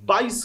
22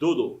2-2।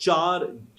4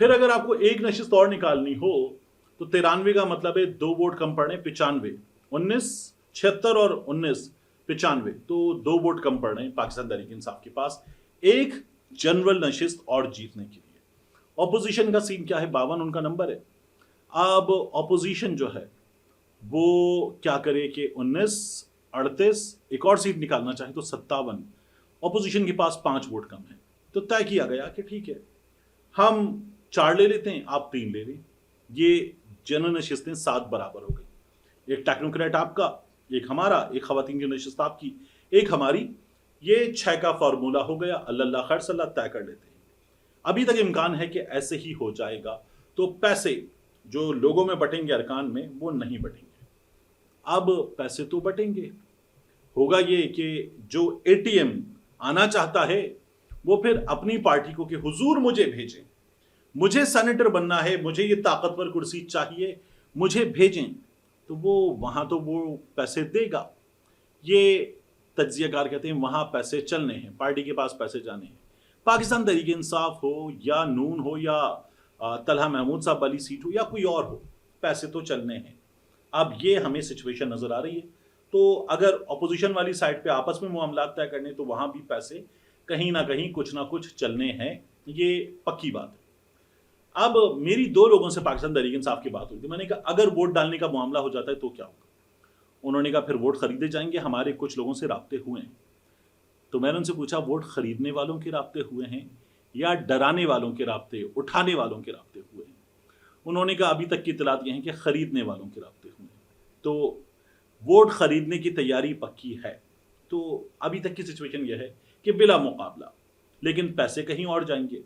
پھر اگر آپ کو ایک نشست اور نکالنی ہو تو 93 کا مطلب ہے 2 ووٹ کم پڑے 95، 19 76 اور 19 95، تو 2 ووٹ کم پڑ رہے ہیں پاکستان تحریک انصاف کے پاس ایک جنرل نشست اور جیتنے کے لیے۔ اپوزیشن کا سین کیا ہے؟ 52 ان کا نمبر ہے۔ اب اپوزیشن جو ہے وہ کیا کرے کہ 19 38 ایک اور سیٹ نکالنا چاہے تو 57، اپوزیشن کے پاس 5 ووٹ کم ہیں، تو طے کیا گیا کہ ٹھیک ہے ہم 4 لے لیتے ہیں، آپ 3 لے لیں، یہ جنرل نشستیں 7 برابر ہو گئی، ایک ٹیکنوکریٹ آپ کا، ایک ہمارا، ایک خواتین کی نشست آپ کی، ایک ہماری، یہ 6 کا فارمولا ہو گیا۔ اللہ خیر صلی اللہ طے کر لیتے ہیں۔ ابھی تک امکان ہے کہ ایسے ہی ہو جائے گا، تو پیسے جو لوگوں میں بٹیں گے ارکان میں وہ نہیں بٹیں گے۔ اب پیسے تو بٹیں گے، ہوگا یہ کہ جو اے ٹی ایم آنا چاہتا ہے وہ پھر اپنی پارٹی کو کہ حضور مجھے بھیجیں، مجھے سینیٹر بننا ہے، مجھے یہ طاقتور کرسی چاہیے، مجھے بھیجیں، تو وہ وہاں تو وہ پیسے دے گا۔ یہ تجزیہ کار کہتے ہیں وہاں پیسے چلنے ہیں، پارٹی کے پاس پیسے جانے ہیں۔ پاکستان تحریک انصاف ہو یا نون ہو یا طلحہ محمود صاحب والی سیٹ ہو یا کوئی اور ہو، پیسے تو چلنے ہیں۔ اب یہ ہمیں سچویشن نظر آ رہی ہے، تو اگر اپوزیشن والی سائٹ پہ آپس میں معاملات طے کرنے تو وہاں بھی پیسے کہیں نہ کچھ چلنے ہیں، یہ پکی بات ہے۔ اب میری 2 لوگوں سے پاکستان تحریک انصاف کی بات ہوئی تھی، میں نے کہا اگر ووٹ ڈالنے کا معاملہ ہو جاتا ہے تو کیا ہوگا؟ انہوں نے کہا پھر ووٹ خریدے جائیں گے، ہمارے کچھ لوگوں سے رابطے ہوئے ہیں۔ تو میں نے ان سے پوچھا ووٹ خریدنے والوں کے رابطے ہوئے ہیں یا ڈرانے والوں کے رابطے، اٹھانے والوں کے رابطے ہوئے ہیں؟ انہوں نے کہا ابھی تک کی اطلاعات یہ ہیں کہ خریدنے والوں کے رابطے ہوئے ہیں، تو ووٹ خریدنے کی تیاری پکی ہے۔ تو ابھی تک کی سچویشن یہ ہے کہ بلا مقابلہ، لیکن پیسے کہیں اور جائیں گے۔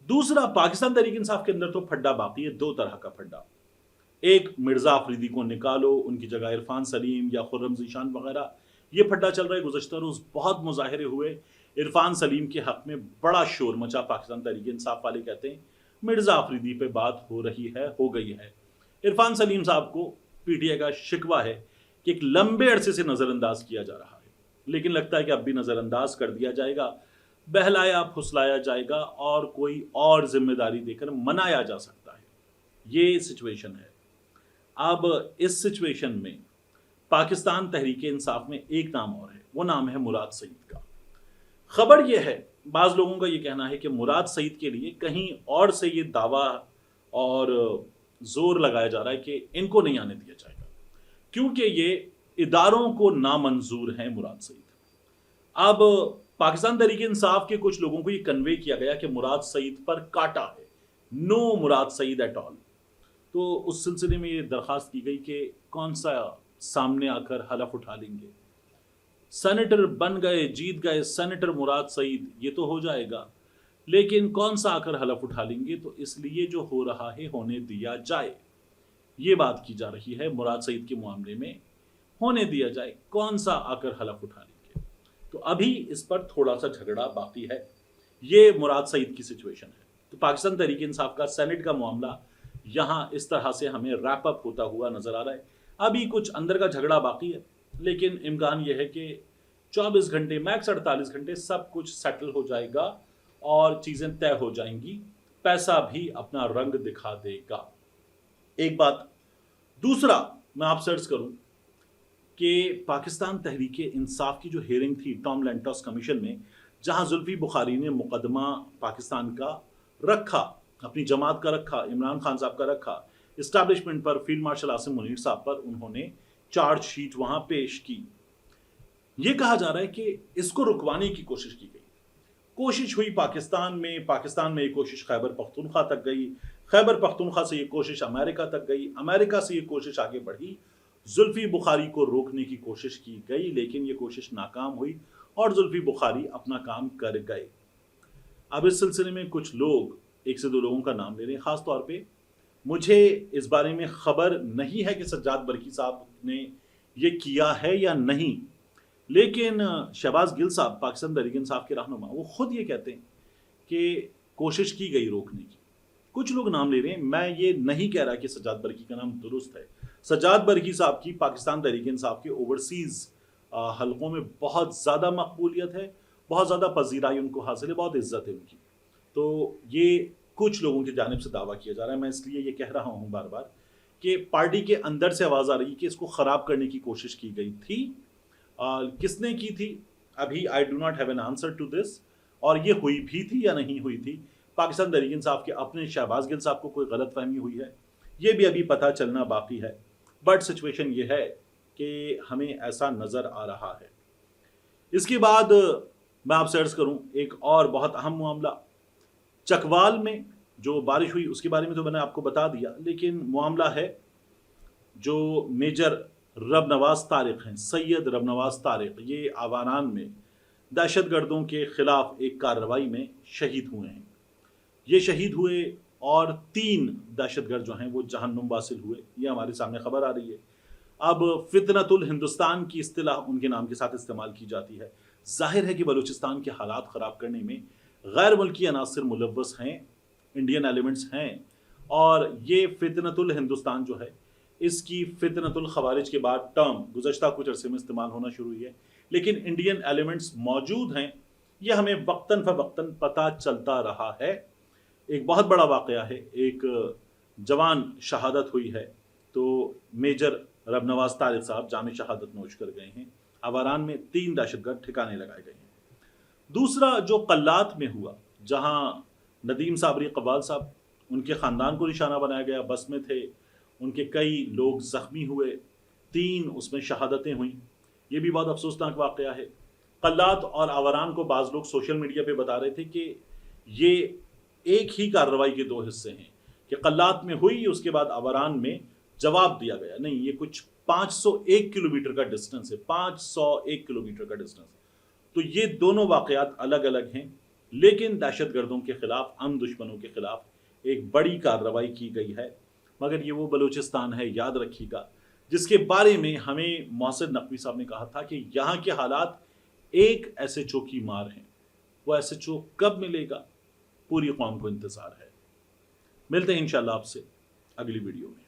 دوسرا، پاکستان تحریک انصاف کے اندر تو پھڈا باقی ہے، 2 طرح کا پھڈا۔ ایک مرزا آفریدی کو نکالو، ان کی جگہ عرفان سلیم یا خرم ذیشان وغیرہ، یہ پھڈا چل رہا ہے۔ گزشتہ روز بہت مظاہرے ہوئے عرفان سلیم کے حق میں، بڑا شور مچا، پاکستان تحریک انصاف والے کہتے ہیں مرزا آفریدی پہ بات ہو رہی ہے، ہو گئی ہے۔ عرفان سلیم صاحب کو پی ٹی آئی کا شکوہ ہے کہ ایک لمبے عرصے سے نظر انداز کیا جا رہا ہے، لیکن لگتا ہے کہ اب بھی نظر انداز کر دیا جائے گا، بہلایا پھسلایا جائے گا اور کوئی اور ذمہ داری دے کر منایا جا سکتا ہے۔ یہ سچویشن ہے۔ اب اس سچویشن میں پاکستان تحریک انصاف میں ایک نام اور ہے، وہ نام ہے مراد سعید کا۔ خبر یہ ہے، بعض لوگوں کا یہ کہنا ہے کہ مراد سعید کے لیے کہیں اور سے یہ دعویٰ اور زور لگایا جا رہا ہے کہ ان کو نہیں آنے دیا جائے گا، کیونکہ یہ اداروں کو نامنظور ہیں مراد سعید۔ اب پاکستان تحریک انصاف کے کچھ لوگوں کو یہ کنوے کیا گیا کہ مراد سعید پر کاٹا ہے، نو مراد سعید ایٹ آل۔ تو اس سلسلے میں یہ درخواست کی گئی کہ کون سا سامنے آ کر حلف اٹھا لیں گے، سینیٹر بن گئے، جیت گئے سینیٹر مراد سعید، یہ تو ہو جائے گا، لیکن کون سا آ کر حلف اٹھا لیں گے؟ تو اس لیے جو ہو رہا ہے ہونے دیا جائے، یہ بات کی جا رہی ہے مراد سعید کے معاملے میں، ہونے دیا جائے، کون سا آ کر حلف اٹھا لیں گے۔ تو ابھی اس پر تھوڑا سا جھگڑا باقی ہے، یہ مراد سعید کی سچویشن ہے۔ تو پاکستان تحریک انصاف کا سینٹ کا معاملہ یہاں اس طرح سے ہمیں ریپ اپ ہوتا ہوا نظر آ رہا ہے۔ ابھی کچھ اندر کا جھگڑا باقی ہے، لیکن امکان یہ ہے کہ 24 گھنٹے میکس 48 گھنٹے سب کچھ سیٹل ہو جائے گا اور چیزیں طے ہو جائیں گی، پیسہ بھی اپنا رنگ دکھا دے گا۔ ایک بات۔ دوسرا، میں آپ سے عرض کروں کہ پاکستان تحریک انصاف کی جو ہیئرنگ تھی ٹام لینٹوس کمیشن میں، جہاں زلفی بخاری نے مقدمہ پاکستان کا رکھا، اپنی جماعت کا رکھا، عمران خان صاحب کا رکھا، اسٹیبلشمنٹ پر فیلڈ مارشل عاصم منیر صاحب پر انہوں نے چارج شیٹ وہاں پیش کی۔ یہ کہا جا رہا ہے کہ اس کو رکوانے کی کوشش کی گئی، کوشش ہوئی پاکستان میں یہ کوشش خیبر پختونخوا تک گئی، خیبر پختونخوا سے یہ کوشش امریکہ تک گئی، امریکہ سے یہ کوشش آگے بڑھی، زلفی بخاری کو روکنے کی کوشش کی گئی، لیکن یہ کوشش ناکام ہوئی اور زلفی بخاری اپنا کام کر گئے۔ اب اس سلسلے میں کچھ لوگ، 1 سے 2 لوگوں کا نام لے رہے ہیں، خاص طور پہ مجھے اس بارے میں خبر نہیں ہے کہ سجاد برقی صاحب نے یہ کیا ہے یا نہیں، لیکن شہباز گل صاحب پاکستان تحریک انصاف کے رہنما، وہ خود یہ کہتے ہیں کہ کوشش کی گئی روکنے کی۔ کچھ لوگ نام لے رہے ہیں، میں یہ نہیں کہہ رہا کہ سجاد برقی کا نام درست ہے۔ سجاد برقی صاحب کی پاکستان تحریک انصاف کے اوورسیز حلقوں میں بہت زیادہ مقبولیت ہے، بہت زیادہ پذیرائی ان کو حاصل ہے، بہت عزت ہے ان کی۔ تو یہ کچھ لوگوں کی جانب سے دعویٰ کیا جا رہا ہے. میں اس لیے یہ کہہ رہا ہوں بار بار کہ پارٹی کے اندر سے آواز آ رہی ہے کہ اس کو خراب کرنے کی کوشش کی گئی تھی. کس نے کی تھی ابھی I do not have an answer to this. اور یہ ہوئی بھی تھی یا نہیں ہوئی تھی, پاکستان تحریک انصاف کے اپنے شہباز گل صاحب کو کوئی غلط فہمی ہوئی ہے, یہ بھی ابھی پتہ چلنا باقی ہے. بٹ سچویشن یہ ہے کہ ہمیں ایسا نظر آ رہا ہے. اس کے بعد میں آپ سے عرض کروں ایک اور بہت اہم معاملہ, چکوال میں جو بارش ہوئی اس کے بارے میں تو میں نے آپ کو بتا دیا, لیکن معاملہ ہے جو میجر رب نواز طارق ہیں, سید رب نواز طارق, یہ آوانان میں دہشت گردوں کے خلاف ایک کارروائی میں شہید ہوئے ہیں. یہ شہید ہوئے اور 3 دہشت گرد جو ہیں وہ جہنم واصل ہوئے, یہ ہمارے سامنے خبر آ رہی ہے. اب فتنۃ الہندوستان کی اصطلاح ان کے نام کے ساتھ استعمال کی جاتی ہے. ظاہر ہے کہ بلوچستان کے حالات خراب کرنے میں غیر ملکی عناصر ملوث ہیں, انڈین ایلیمنٹس ہیں, اور یہ فتنۃ الہندوستان جو ہے اس کی فتنۃ الخوارج کے بعد ٹرم گزشتہ کچھ عرصے میں استعمال ہونا شروع ہوئی ہے, لیکن انڈین ایلیمنٹس موجود ہیں, یہ ہمیں وقتاً فوقتاً پتہ چلتا رہا ہے. ایک بہت بڑا واقعہ ہے, ایک جوان شہادت ہوئی ہے, تو میجر رب نواز طارق صاحب جام شہادت نوش کر گئے ہیں. آواران میں 3 دہشت گرد ٹھکانے لگائے گئے ہیں. دوسرا جو قلات میں ہوا, جہاں ندیم صابری قوال صاحب, ان کے خاندان کو نشانہ بنایا گیا, بس میں تھے, ان کے کئی لوگ زخمی ہوئے, 3 اس میں شہادتیں ہوئیں, یہ بھی بہت افسوسناک واقعہ ہے. قلات اور آواران کو بعض لوگ سوشل میڈیا پہ بتا رہے تھے کہ یہ ایک ہی کارروائی کے 2 حصے ہیں, کہ قلات میں ہوئی اس کے بعد آواران میں جواب دیا گیا. نہیں, یہ کچھ 501 کلومیٹر کا ڈسٹنس ہے, 501 کلومیٹر کا ڈسٹنس. تو یہ دونوں واقعات الگ الگ ہیں, لیکن دہشت گردوں کے خلاف, ہم دشمنوں کے خلاف ایک بڑی کارروائی کی گئی ہے. مگر یہ وہ بلوچستان ہے, یاد رکھیے گا, جس کے بارے میں ہمیں محسن نقوی صاحب نے کہا تھا کہ یہاں کے حالات ایک ایس ایچ او کی مار ہیں. وہ ایس ایچ او کب ملے گا, پوری قوم کو انتظار ہے. ملتے ہیں انشاءاللہ آپ سے اگلی ویڈیو میں.